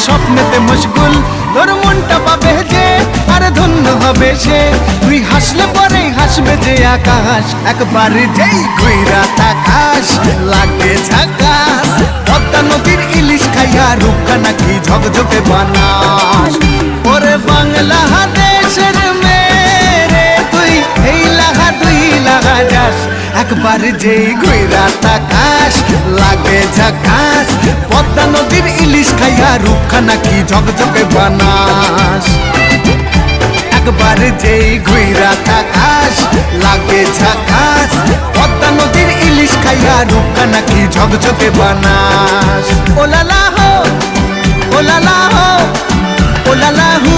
স্বপ্নেতে মশগুল, তোর মনটা পাবে যে আর ধন্য হবে সে। তুই হাসলে পরে হাসবে যে আকাশ, একবার যেই ঘুইরা তাকাস লাগে ঝাকাস। পদ্মা নদীর ইলিশ খাইয়া রূপকা নাকি ঝকঝকে বানাস। ওরে বাংলা দেশের মেরে তুই এই লাগা তুই লাগা যাস, একবার যেই ঘুইরা তাকাস লাগে ঝাকাস। পদ্মা নদীর ইলিশ খাইয়া রূপকা নাকি ঝকঝকে বানাস। একবার যেই ঘুইরা তাকাস লাগে ঝাকাস। পদ্মা নদীর ইলিশ খাইয়া রূপকা নাকি ঝকঝকে বানাস। ওলালা হো, ওলালা হো, ওলালা হু।